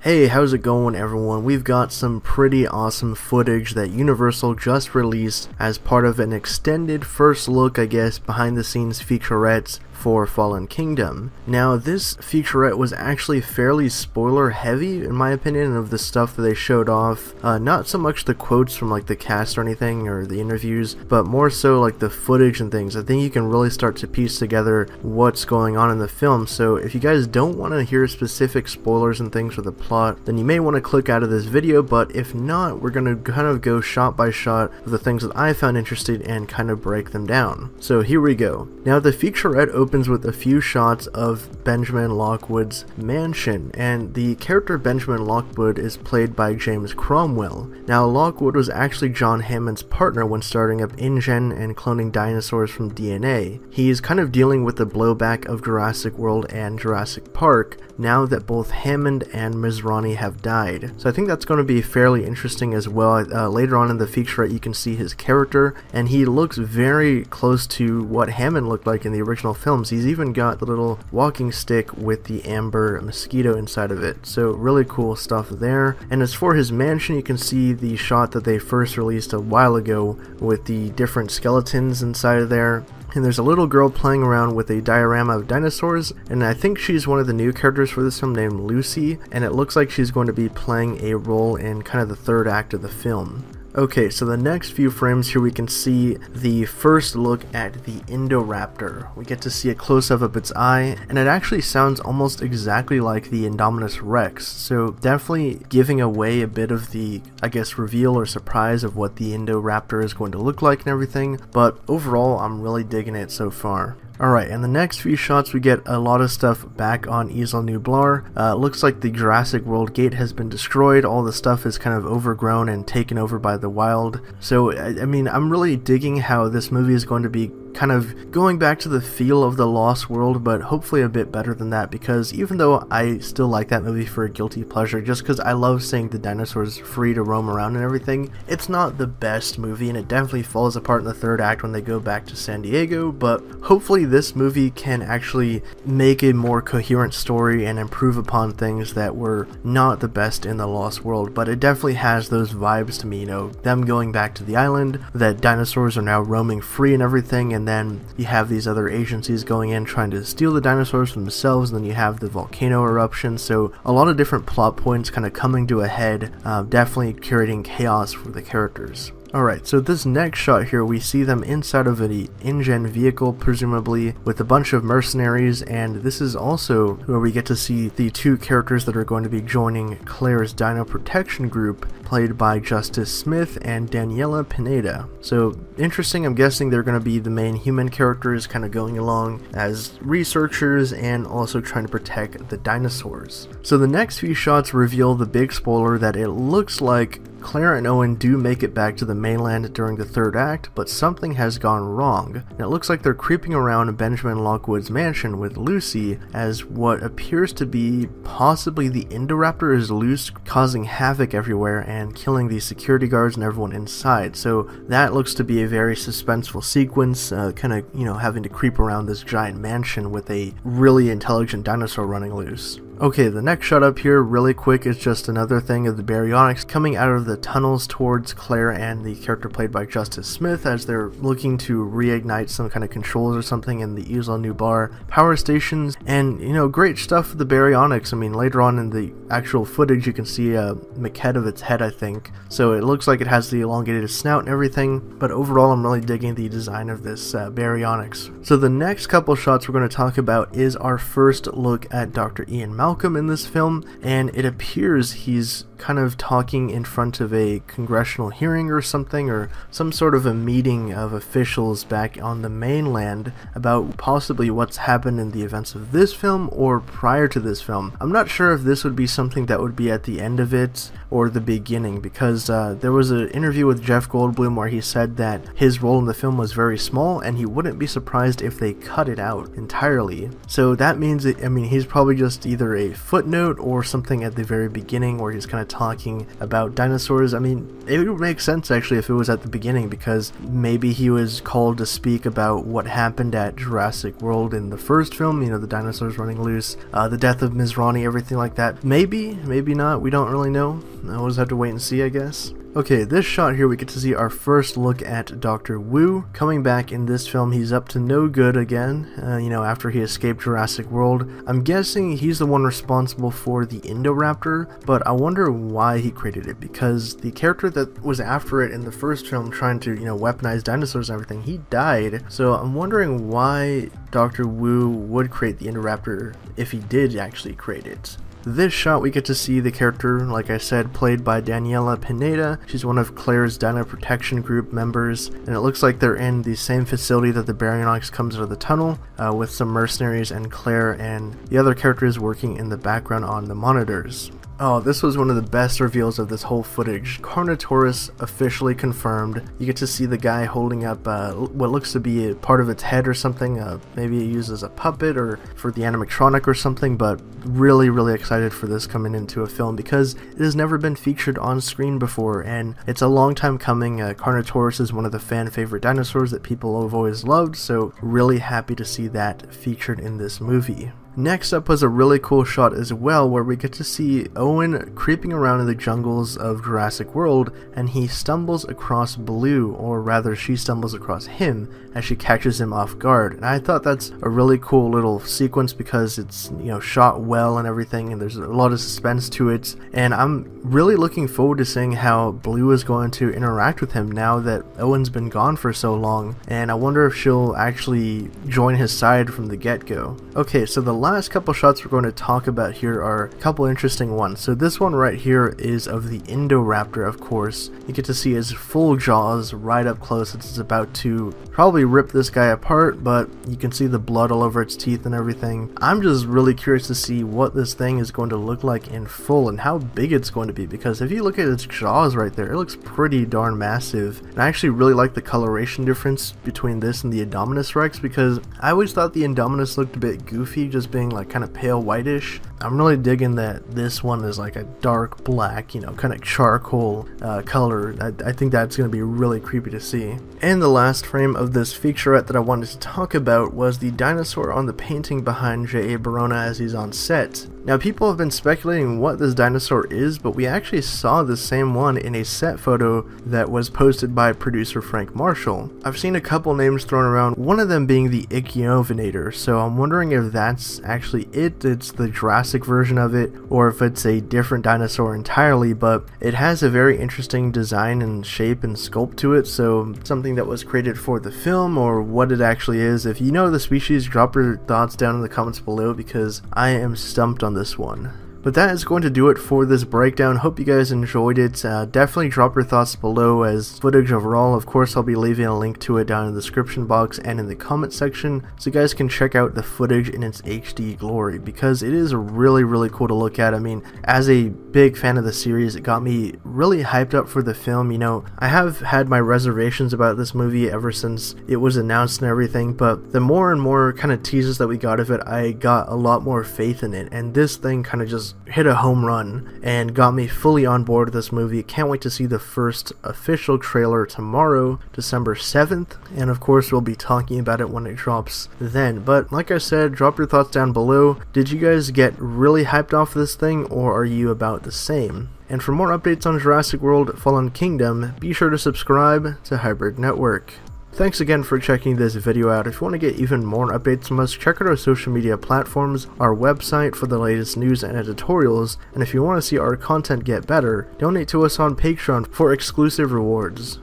Hey, how's it going everyone? We've got some pretty awesome footage that Universal just released as part of an extended first look, I guess, behind the scenes featurettes for Fallen Kingdom. Now, this featurette was actually fairly spoiler heavy in my opinion of the stuff that they showed off. Not so much the quotes from like the cast or anything or the interviews, but more so like the footage and things. I think you can really start to piece together what's going on in the film. So if you guys don't want to hear specific spoilers and things for the plot, then you may want to click out of this video, but if not, we're going to kind of go shot by shot of the things that I found interesting and kind of break them down. So here we go. Now the featurette opens with a few shots of Benjamin Lockwood's mansion, and the character Benjamin Lockwood is played by James Cromwell. Now Lockwood was actually John Hammond's partner when starting up InGen and cloning dinosaurs from DNA. He's kind of dealing with the blowback of Jurassic World and Jurassic Park now that both Hammond and Masrani have died. So I think that's going to be fairly interesting as well. Later on in the featurette you can see his character, and he looks very close to what Hammond looked like in the original films. He's even got the little walking stick with the amber mosquito inside of it. So really cool stuff there. And as for his mansion, you can see the shot that they first released a while ago with the different skeletons inside of there. And there's a little girl playing around with a diorama of dinosaurs, and I think she's one of the new characters for this film named Lucy, and it looks like she's going to be playing a role in kind of the third act of the film. Okay, so the next few frames here we can see the first look at the Indoraptor. We get to see a close-up of its eye, and it actually sounds almost exactly like the Indominus Rex, so definitely giving away a bit of the, I guess, reveal or surprise of what the Indoraptor is going to look like and everything, but overall I'm really digging it so far. Alright, and the next few shots we get a lot of stuff back on Isla Nublar. Looks like the Jurassic World gate has been destroyed, all the stuff is kind of overgrown and taken over by the wild. So, I mean, I'm really digging how this movie is going to be kind of going back to the feel of the Lost World, but hopefully a bit better than that, because even though I still like that movie for a guilty pleasure, just because I love seeing the dinosaurs free to roam around and everything, it's not the best movie, and it definitely falls apart in the third act when they go back to San Diego, but hopefully this movie can actually make a more coherent story and improve upon things that were not the best in the Lost World. But it definitely has those vibes to me, you know, them going back to the island, that dinosaurs are now roaming free and everything, and then you have these other agencies going in trying to steal the dinosaurs for themselves, and then you have the volcano eruption. So a lot of different plot points kind of coming to a head, definitely creating chaos for the characters. Alright, so this next shot here, we see them inside of an InGen vehicle, presumably, with a bunch of mercenaries, and this is also where we get to see the two characters that are going to be joining Claire's Dino Protection Group, played by Justice Smith and Daniela Pineda. So, interesting, I'm guessing they're going to be the main human characters kind of going along as researchers and also trying to protect the dinosaurs. So the next few shots reveal the big spoiler that it looks like Claire and Owen do make it back to the mainland during the third act, but something has gone wrong. And it looks like they're creeping around Benjamin Lockwood's mansion with Lucy, as what appears to be possibly the Indoraptor is loose, causing havoc everywhere and killing the security guards and everyone inside. So that looks to be a very suspenseful sequence, kind of, you know, having to creep around this giant mansion with a really intelligent dinosaur running loose. Okay, the next shot up here, really quick, is just another thing of the Baryonyx coming out of the tunnels towards Claire and the character played by Justice Smith as they're looking to reignite some kind of controls or something in the Isla Nublar power stations. And, you know, great stuff with the Baryonyx. I mean, later on in the actual footage you can see a maquette of its head, I think. So it looks like it has the elongated snout and everything, but overall I'm really digging the design of this Baryonyx. So the next couple shots we're going to talk about is our first look at Dr. Ian Malcolm in this film, and it appears he's kind of talking in front of a congressional hearing or something, or some sort of a meeting of officials back on the mainland about possibly what's happened in the events of this film or prior to this film. I'm not sure if this would be something that would be at the end of it or the beginning, because there was an interview with Jeff Goldblum where he said that his role in the film was very small and he wouldn't be surprised if they cut it out entirely. So that means, I mean, he's probably just either a footnote or something at the very beginning where he's kind of talking about dinosaurs. I mean, it would make sense actually if it was at the beginning, because maybe he was called to speak about what happened at Jurassic World in the first film, you know, the dinosaurs running loose, the death of Ms. Ronnie, everything like that. Maybe not, we don't really know. We'll just have to wait and see, I guess. Okay, this shot here we get to see our first look at Dr. Wu. Coming back in this film, he's up to no good again, you know, after he escaped Jurassic World. I'm guessing he's the one responsible for the Indoraptor, but I wonder why he created it, because the character that was after it in the first film trying to, you know, weaponize dinosaurs and everything, he died. So I'm wondering why Dr. Wu would create the Indoraptor if he did actually create it. This shot we get to see the character, like I said, played by Daniela Pineda. She's one of Claire's Dino Protection Group members, and it looks like they're in the same facility that the Baryonyx comes out of the tunnel, with some mercenaries and Claire and the other characters working in the background on the monitors. Oh, this was one of the best reveals of this whole footage. Carnotaurus officially confirmed. You get to see the guy holding up what looks to be a part of its head or something. Maybe it uses a puppet or for the animatronic or something, but really excited for this coming into a film because it has never been featured on screen before, and it's a long time coming. Carnotaurus is one of the fan favorite dinosaurs that people have always loved, so really happy to see that featured in this movie. Next up was a really cool shot as well, where we get to see Owen creeping around in the jungles of Jurassic World, and he stumbles across Blue, or rather she stumbles across him as she catches him off guard. And I thought that's a really cool little sequence because it's, you know, shot well and everything, and there's a lot of suspense to it, and I'm really looking forward to seeing how Blue is going to interact with him now that Owen's been gone for so long, and I wonder if she'll actually join his side from the get-go. Okay, so the last couple shots we're going to talk about here are a couple interesting ones. So this one right here is of the Indoraptor, of course. You get to see his full jaws right up close. It's about to probably rip this guy apart, but you can see the blood all over its teeth and everything. I'm just really curious to see what this thing is going to look like in full and how big it's going to be, because if you look at its jaws right there, it looks pretty darn massive. And I actually really like the coloration difference between this and the Indominus Rex, because I always thought the Indominus looked a bit goofy, just being like kind of pale whitish. I'm really digging that this one is like a dark black, you know, kind of charcoal color. I think that's going to be really creepy to see. And the last frame of this featurette that I wanted to talk about was the dinosaur on the painting behind J.A. Barona as he's on set. Now, people have been speculating what this dinosaur is, but we actually saw the same one in a set photo that was posted by producer Frank Marshall. I've seen a couple names thrown around, one of them being the Ichneumon, so I'm wondering if that's actually it's the Jurassic version of it, or if it's a different dinosaur entirely, but it has a very interesting design and shape and sculpt to it, so something that was created for the film, or what it actually is. If you know the species, drop your thoughts down in the comments below, because I am stumped on this one. But that is going to do it for this breakdown. Hope you guys enjoyed it. Definitely drop your thoughts below as footage overall. Of course, I'll be leaving a link to it down in the description box and in the comment section, so you guys can check out the footage in its HD glory, because it is really cool to look at. I mean, as a big fan of the series, it got me really hyped up for the film. You know, I have had my reservations about this movie ever since it was announced and everything, but the more and more kind of teases that we got of it, I got a lot more faith in it, and this thing kind of just hit a home run and got me fully on board with this movie. Can't wait to see the first official trailer tomorrow, December 7th, and of course we'll be talking about it when it drops then. But like I said, drop your thoughts down below. Did you guys get really hyped off this thing, or are you about the same? And for more updates on Jurassic World Fallen Kingdom, be sure to subscribe to Hybrid Network. Thanks again for checking this video out. If you want to get even more updates from us, check out our social media platforms, our website for the latest news and editorials, and if you want to see our content get better, donate to us on Patreon for exclusive rewards.